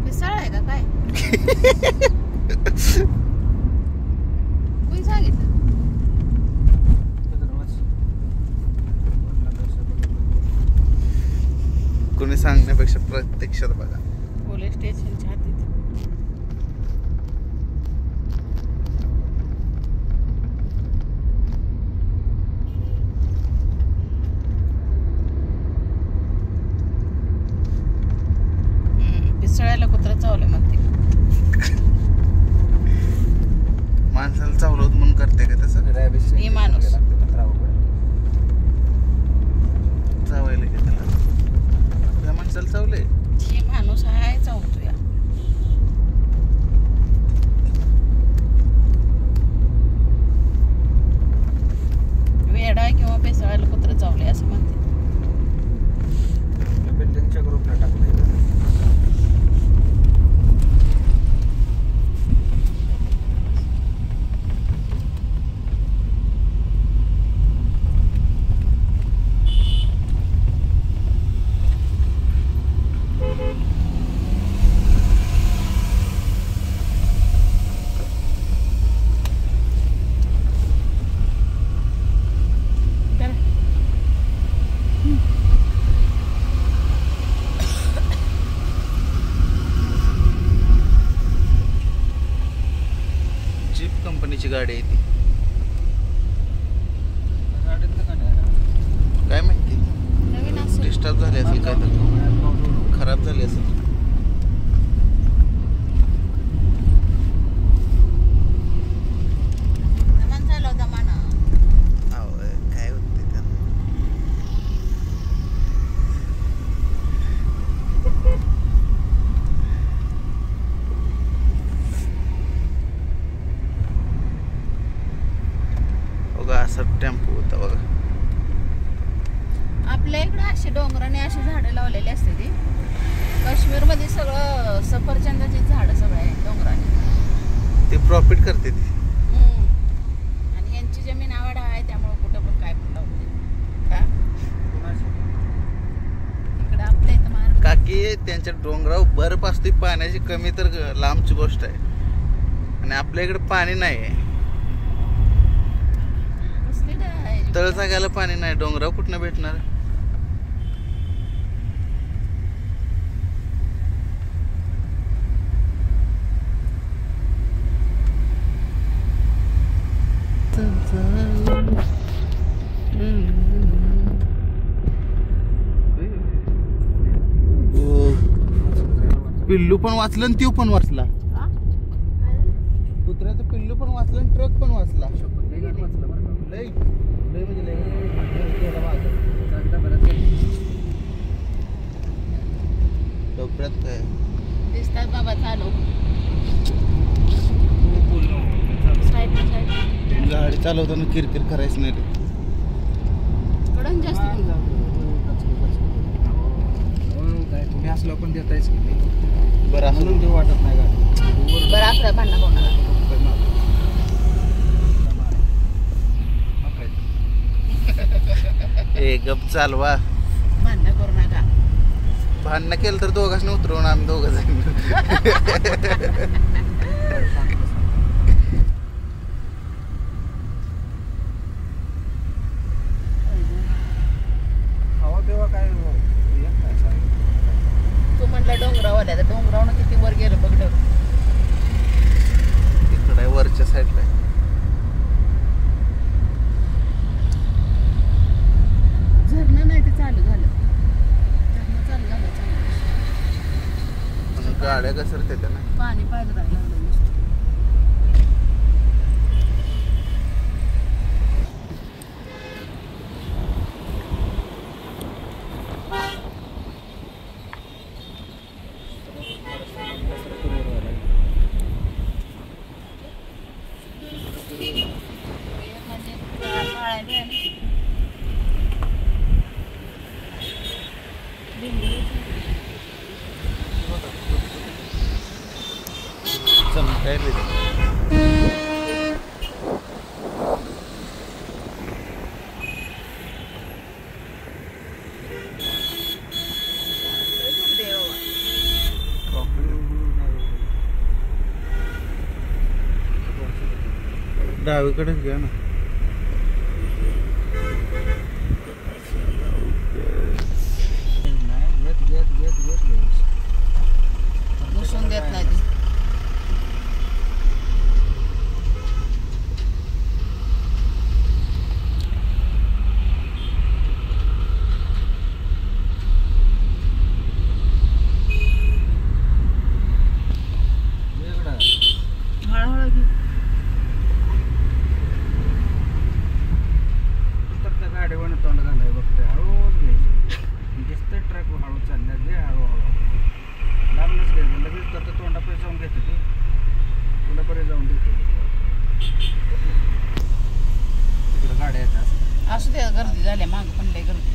मिसळ आहे का काय? कोणी सांगितलं? कोणी सांगण्यापेक्षा प्रत्यक्षात बघा. पोलीस स्टेशनच्या हातीत. पिसळायला कुत्रा चावलं म्हणते. माणसाला चावलं होतं म्हणून करते का तसं? मी माणूस चावायला की त्याला त्या माणसाला चावलंय. हे माणूस आहे चावतो या. वेडा किंवा पेसळायला कुत्रा चावले असं म्हणते. बिल्डिंगच्या ग्रुपला टाकलंय. कंपनीची गाडी आहे ती. गाडीतलं का नाही? काय माहिती नवीन असं डिस्टर्ब झाली असेल काय तर खराब झाली असेल. दमान चालव दमान. काय होते त्याला. बघा असा टेम्पो होता बघा. आपल्या इकडे अशी डोंगराने अशी झाडं लावलेली असते ती. काश्मीरमध्ये सगळं सफरचंदाची झाडं सगळं आहे डोंगराने. ते प्रॉफिट करते ती. आणि यांची जमीन आवड आहे त्यामुळे कुठं पण काय पण लावते. का इकडे आपल्या इथं महाराष्ट्र काकी त्यांच्या डोंगरावर बर्फ असते पाण्याची कमी तर लांबची गोष्ट आहे. आणि आपल्या इकडे पाणी नाही आहे. कसली आहे तळ जागायला पाणी नाही. डोंगरावर कुठनं भेटणार. पिल्लू पण वाचलं आणि त्यो पण वाचला. हा? कुत्र्याचं पिल्लू पण वाचलं आणि ट्रक पण वाचला. लय लय म्हणजे लय डोक्यात काय दिसतात बाबा चालू. साईड गाडी चालवताना किरकिर करायचं नाही रे. कडन जास्त तुम्ही असलं पण देतायच की नाही. बरं असं म्हणून ते वाटत नाही गाडी. बरं असं भांडणं कोणाला. ए गप चालवा. भांडणं करू नका. भांडणं केलं तर दोघांनी उतरवून आम्ही दोघं जाईन. हवा तेव्हा काय तू म्हटलं डोंगरावर आहे. डोंगरावर किती वर गेलं बघ ढग. तिकडे वरच्या साईडला आहे. झरणं नाही ते चालू झालं. झरणं चालू झालं चांगलं. पण गाड्या घसरते त्या ना. पाणी पाहिलं राहिलं. चमकायला डावीकडेच घ्या ना. नाही घेत घेत घेत घेत घेत घुसून देत नाही ती. वेगळा हळूहळू घे. तर त्या गाडीवर तोंड घालाय बघते हळूच घ्यायची दिसतंय ट्रक हळू चालल्या घे हळूहळू लांबनच घ्यायचं लगेच तर तोंडापर्यंत जाऊन घेते ती तुलापर्यंत जाऊन देते तिकडं गाड्या येतात असं असू दे गर्दी झाली मागं पण लय गर्दी.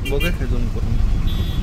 बघा काय झूम करून.